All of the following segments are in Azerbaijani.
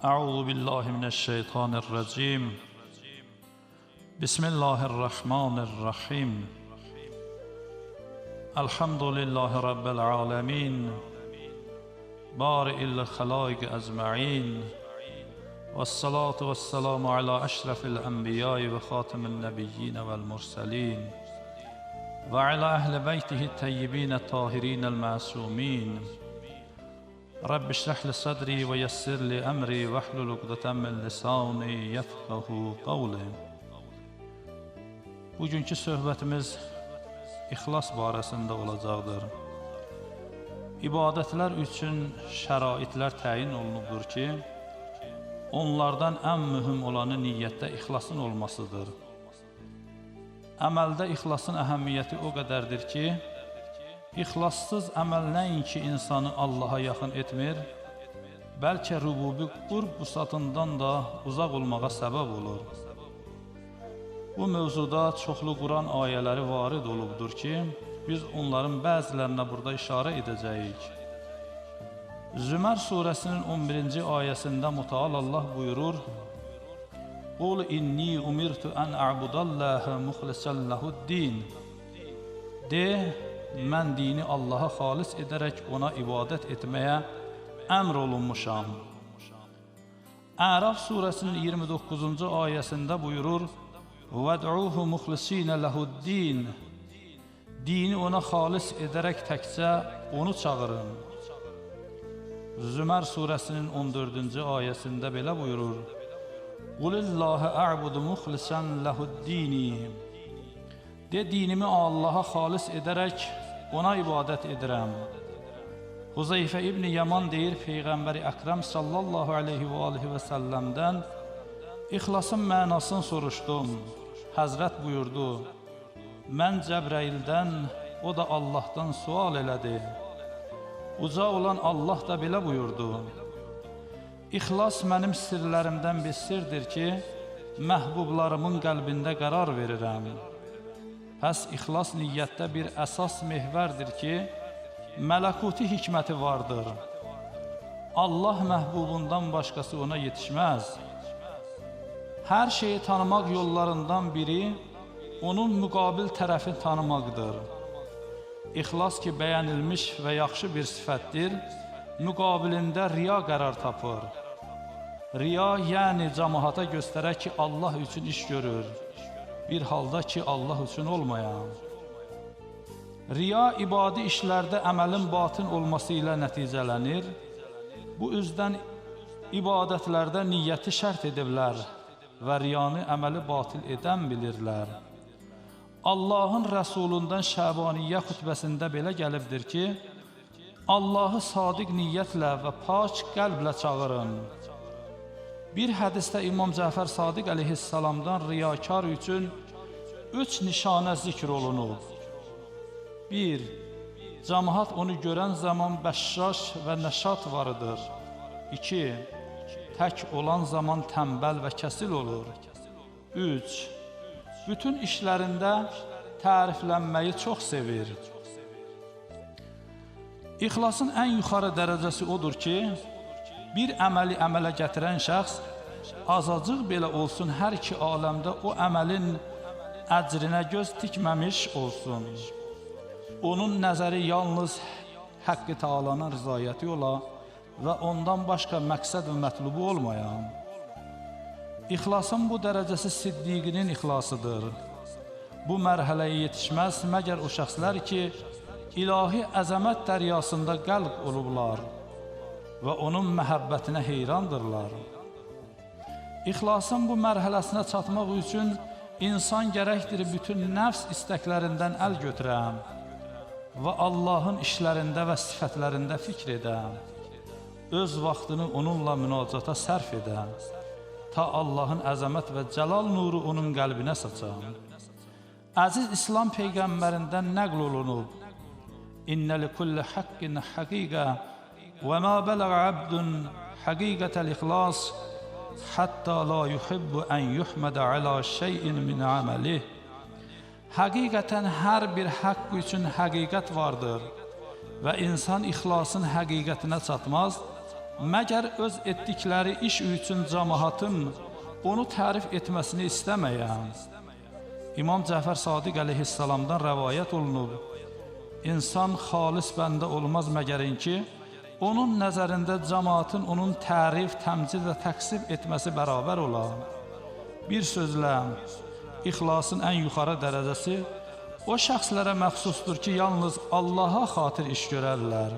أعوذ بالله من الشيطان الرجيم بسم الله الرحمن الرحيم الحمد لله رب العالمين بارئ الخلائق أجمعين والصلاة والسلام على أشرف الأنبياء وخاتم النبيين والمرسلين وعلى أهل بيته الطيبين الطاهرين المعصومين رب اشرح لي صدري ويسر لي أمري واحلل عقدة من lisani yefqahu qawli. Bugünkü söhbətimiz ixlas barəsində olacaqdır. İbadətlər üçün şəraitlər təyin olunubdur ki, onlardan ən mühüm olanı niyyətdə ixlasın olmasıdır. Əməldə ixlasın əhəmiyyəti o qədərdir ki, İxlassız əməl nəinki insanı Allaha yaxın etmir, bəlkə rububi qurb vüsatından da uzaq olmağa səbəb olur. Bu mövzuda çoxlu Quran ayələri varid olubdur ki, biz onların bəzilərinə burada işarə edəcəyik. Zümər surəsinin 11-ci ayəsində Mütəal Allah buyurur: "Qul inni umirtu an a'budallaha muxlisan lahu'd-din." De, mən dini Allaha xalis edərək ona ibadət etməyə əmr olunmuşam. Ərəf surəsinin 29-cu ayəsində buyurur: "Vəd'uhu muxlisinə lehu'd-din." Dini ona xalis edərək təkcə onu çağırın. Zümər surəsinin 14-cü ayəsində belə buyurur: "Qulillahi a'budu muxlisan lehu'd-dini." De, dinimi Allaha xalis edərək ona ibadət edirəm. Huzeyfə İbn Yaman deyir, Peyğəmbəri Əkrəm sallallahu aleyhi və alihi və səlləmdən ixlasın mənasını soruşdum. Həzrət buyurdu: "Mən Cəbraildən, o da Allahdan sual elədi. Uca olan Allah da belə buyurdu: İxlas mənim sirlərimdən bir sirdir ki, məhbublarımın qəlbində qərar verirəm. Pəs ixlas niyyətdə bir əsas mehvərdir ki, mələkuti hikməti vardır. Allah məhbubundan başqası ona yetişməz. Hər şeyi tanımaq yollarından biri, onun müqabil tərəfi tanımaqdır. İxlas ki, bəyənilmiş və yaxşı bir sifətdir, müqabilində riya qərar tapır. Riya, yəni cəmaata göstərək ki, Allah üçün iş görür, bir halda ki, Allah üçün olmayan. Riya, ibadi işlərdə əməlin batın olması ilə nəticələnir. Bu üzdən ibadətlərdə niyyəti şərt ediblər və riyanı əməli batil edən bilirlər. Allahın Rəsulundan Şəbaniyyə xütbəsində belə gəlibdir ki, Allahı sadiq niyyətlə və pak qəlblə çağırın. Bir hədisdə İmam Cəfər Sadiq əleyhissalamdan riyakar üçün 3 nişanə zikr olunub. 1. Cəmaat onu görən zaman bəşşaş və nəşat varıdır. 2. Tək olan zaman tənbəl və kəsil olur. 3. Bütün işlərində təriflənməyi çox sevir. İxlasın ən yuxarı dərəcəsi odur ki, bir əməli əmələ gətirən şəxs azacıq belə olsun hər iki aləmdə o əməlin əcrinə göz tikməmiş olsun. Onun nəzəri yalnız Həqqi Taalanın rızayəti ola və ondan başqa məqsəd və mətlubu olmayan. İxlasın bu dərəcəsi siddiqinin ixlasıdır. Bu mərhələyə yetişməz məgər o şəxslər ki, ilahi əzəmət dəryasında qəlb olublar və onun məhəbbətinə heyrandırlar. İxlasın bu mərhələsinə çatmaq üçün insan gərəkdir bütün nəfs istəklərindən əl götürəm və Allahın işlərində və sifətlərində fikr edəm. Öz vaxtını onunla münacata sərf edəm, ta Allahın əzəmət və cəlal nuru onun qəlbinə saçam. Əziz İslam Peyğəmbərindən nəql olunub: "İnnə likulli haqqin haqiqə və mə bələğə abdun haqiqətəl ixlas hatta la yuhibbu an yuhmədə alə şeyin min əməlih." Həqiqətən hər bir haqq üçün həqiqət vardır və insan ixlasın həqiqətinə çatmaz, məgər öz etdikləri iş üçün cəmaatın onu tərif etməsini istəməyəm. İmam Cəfər Sadiq əleyhissalamdan rəvayət olunub, insan xalis bəndə olmaz məgərin ki, onun nəzərində cəmaatın onun tərif, təmcid və təqsib etməsi bərabər olar. Bir sözlə, ixlasın ən yuxarı dərəcəsi o şəxslərə məxsusdur ki, yalnız Allaha xatir iş görərlər.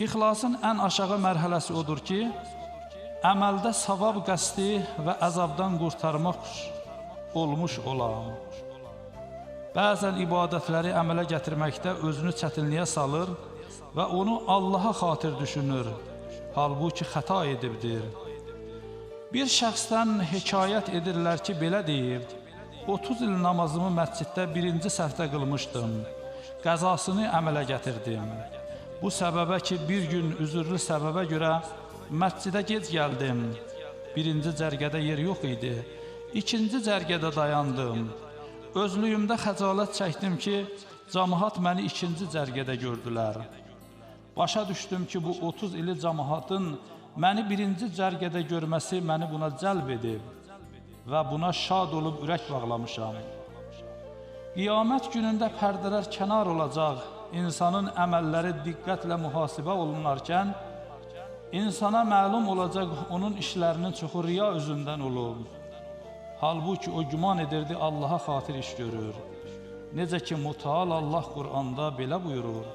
İxlasın ən aşağı mərhələsi odur ki, əməldə savab qəsdi və əzabdan qurtarmaq olmuş olam. Bəzən ibadətləri əmələ gətirməkdə özünü çətinliyə salır və onu Allaha xatir düşünür, halbuki xəta edibdir. Bir şəxsdən hekayət edirlər ki, belə deyib, 30 il namazımı məsciddə birinci səhvdə qılmışdım, qəzasını əmələ gətirdim. Bu səbəbə ki, bir gün üzürlü səbəbə görə məscidə gec gəldim. Birinci cərgədə yer yox idi, ikinci cərgədə dayandım. Özlüyümdə xəcalət çəkdim ki, cəmaat məni ikinci cərgədə gördülər. Başa düşdüm ki, bu 30 ili cəmaatın məni birinci cərgədə görməsi məni buna cəlb edib və buna şad olub ürək bağlamışam. Qiyamət günündə pərdələr kənar olacaq, insanın əməlləri diqqətlə mühasibə olunarkən, insana məlum olacaq onun işlərinin çoxu riya üzündən olub. Halbuki o güman edirdi Allaha xatir iş görür. Necə ki, Mütəal Allah Qur'anda belə buyurur,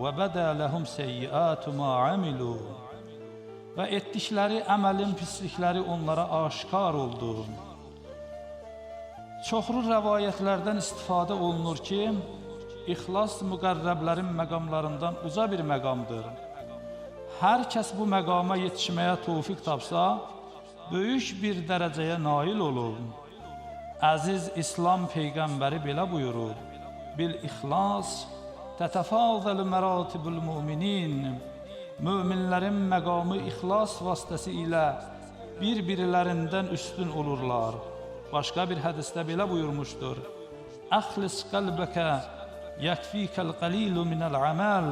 وَبَدَى لَهُمْ سَيِّئَاتُ مَا عَمِلُوا və etdikləri əməlin pislikləri onlara aşkar oldu. Çoxlu rəvayətlərdən istifadə olunur ki, ixlas müqərrəblərin məqamlarından uca bir məqamdır. Hər kəs bu məqama yetişməyə tövfiq tapsa, böyük bir dərəcəyə nail olur. Əziz İslam Peyğəmbəri belə buyurur, bil-ixlas tətəfəzəl məratibül müminin, möminlərin məqamı ixlas vasitəsi ilə bir-birlərindən üstün olurlar. Başqa bir hədisdə belə buyurmuşdur, əxlis qəlbəkə yəkfikəl qəlilu minəl əməl,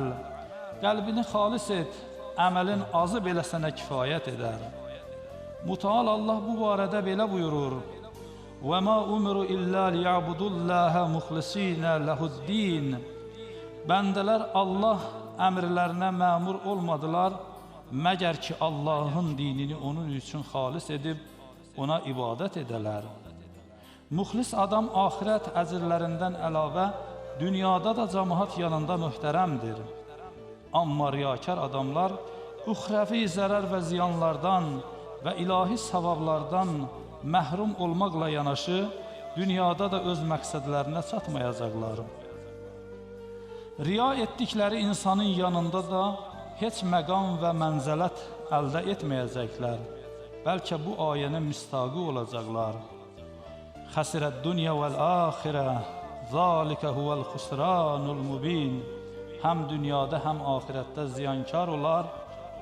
qəlbini xalis et, əməlin azı belə sənə kifayət edər. Mütəal Allah bu barədə belə buyurur, وَمَا أُمِرُوا إِلَّا لِيَعْبُدُوا اللَّهَ مُخْلِصِينَ لَهُ الدِّينَ Bəndələr Allah əmrlərinə məmur olmadılar, məgər ki, Allahın dinini onun üçün xalis edib, ona ibadət edələr. Müxlis adam axirət əcrlərindən əlavə, dünyada da cəmaat yanında möhtərəmdir. Amma riyakar adamlar uxrəvi zərər və ziyanlardan və ilahi savablardan məhrum olmaqla yanaşı, dünyada da öz məqsədlərinə çatmayacaqlar. Riya etdikləri insanın yanında da heç məqam və mənzələt əldə etməyəcəklər. Bəlkə bu ayənin mistaqı olacaqlar. Xəsirəd dünya vəl-axirə, zəlikə huvəl xusranul mubin. Həm dünyada, həm axirətdə ziyankar olar,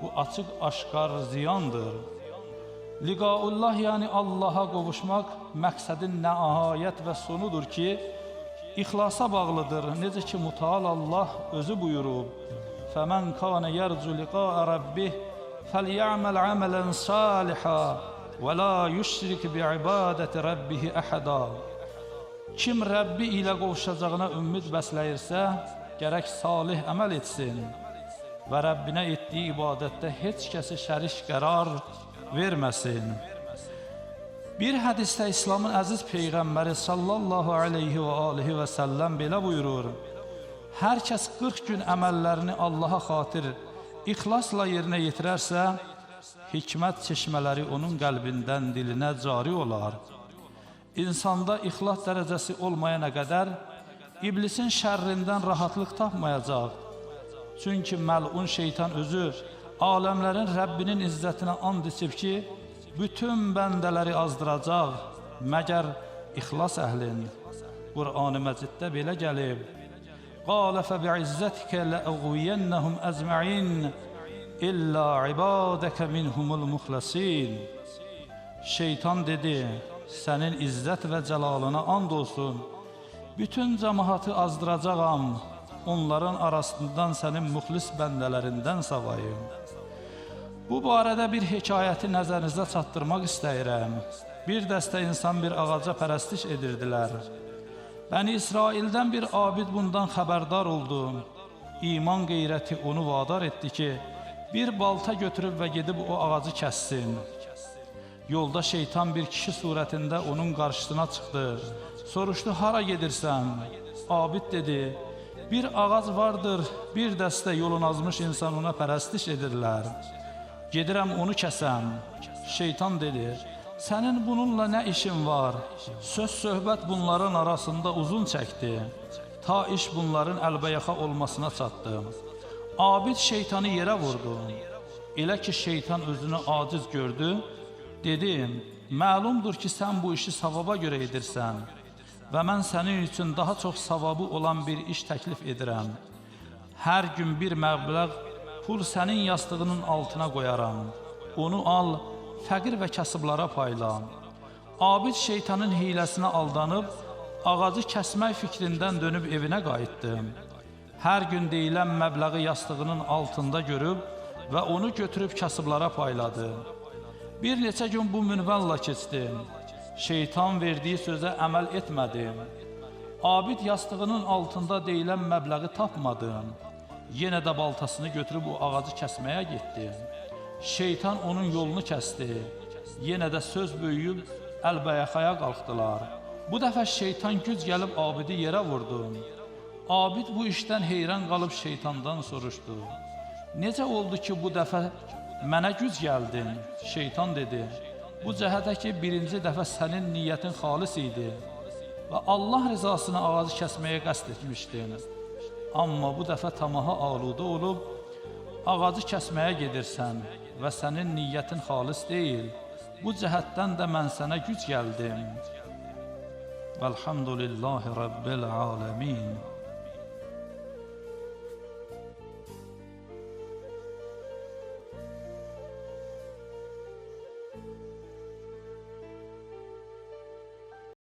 bu açıq aşkar ziyandır. Liqaullah, yəni Allaha qovuşmaq məqsədin nəhayət və sonudur ki, İxlasa bağlıdır. Necə ki, Mütəal Allah özü buyurub, فَمَنْ كَانَ يَرْجُ لِقَاءَ رَبِّهِ فَلْيَعْمَلْ عَمَلًا صَالِحًا وَلَا يُشْرِكْ بِعِبَادَةِ رَبِّهِ أَحَدًا Kim Rəbbi ilə qovuşacağına ümid bəsləyirsə, gərək salih əməl etsin və Rəbbinə etdiyi ibadətdə heç kəsi şərik qərar verməsin. Bir hədisdə İslamın əziz Peyğəmbəri sallallahu aleyhi və alihi və səlləm belə buyurur, hər kəs 40 gün əməllərini Allaha xatir ixlasla yerinə yetirərsə, hikmət çeşmələri onun qəlbindən dilinə cari olar. İnsanda ixlas dərəcəsi olmayana qədər iblisin şərrindən rahatlıq tapmayacaq. Çünki məlun şeytan özü aləmlərin Rəbbinin izzətinə and içib ki, bütün bəndələri azdıracaq, məgər ixlas əhlin. Qur'an-ı Məciddə belə gəlib, قَالَ فَبِعِزَّتِكَ لَأَغْوِيَنَّهُمْ أَزْمَعِينَ إِلَّا عِبَادَكَ مِنْهُمُ الْمُخْلَصِينَ Şeytan dedi, sənin izzət və cəlalına and olsun, bütün cəmaatı azdıracağam, onların arasından sənin müxlis bəndələrindən savayım. Bu barədə bir hekayəti nəzərinizə çatdırmaq istəyirəm. Bir dəstə insan bir ağaca pərəstiş edirdilər. Bəni İsraildən bir abid bundan xəbərdar oldu. İman qeyrəti onu vadar etdi ki, bir balta götürüb və gedib o ağacı kəssin. Yolda şeytan bir kişi surətində onun qarşısına çıxdı. Soruşdu, hara gedirsən? Abid dedi, bir ağac vardır, bir dəstə yolun azmış insan ona pərəstiş edirlər. Gedirəm onu kəsəm. Şeytan dedi, sənin bununla nə işin var? Söz-söhbət bunların arasında uzun çəkdi. Ta iş bunların əlbəyaxa olmasına çatdı. Abid şeytanı yerə vurdu. Elə ki, şeytan özünü aciz gördü, dedi, məlumdur ki, sən bu işi savaba görə edirsən və mən sənin üçün daha çox savabı olan bir iş təklif edirəm. Hər gün bir məbləğ pul sənin yastığının altına qoyaram. Onu al, fəqir və kasıblara payla. Abid şeytanın hiləsinə aldanıb, ağacı kəsmək fikrindən dönüb evinə qayıtdı. Hər gün deyilən məbləği yastığının altında görüb və onu götürüb kasıblara payladı. Bir neçə gün bu minvalla keçdi. Şeytan verdiyi sözə əməl etmədi. Abid yastığının altında deyilən məbləği tapmadı. Yenə də baltasını götürüb o ağacı kəsməyə getdi. Şeytan onun yolunu kəsdi. Yenə də söz böyüyüb əlbəyaxaya qalxdılar. Bu dəfə şeytan güc gəlib Abidi yerə vurdu. Abid bu işdən heyran qalıb şeytandan soruşdu. Necə oldu ki, bu dəfə mənə güc gəldin? Şeytan dedi, bu cəhətə ki, birinci dəfə sənin niyyətin xalis idi və Allah rızasına ağacı kəsməyə qəsd etmişdin. Amma bu dəfə tamaha aludə olub, ağacı kəsməyə gedirsən və sənin niyyətin xalis deyil. Bu cəhətdən də mən sənə güc gəldim. Vəlhamdülillahi Rabbil aləmin.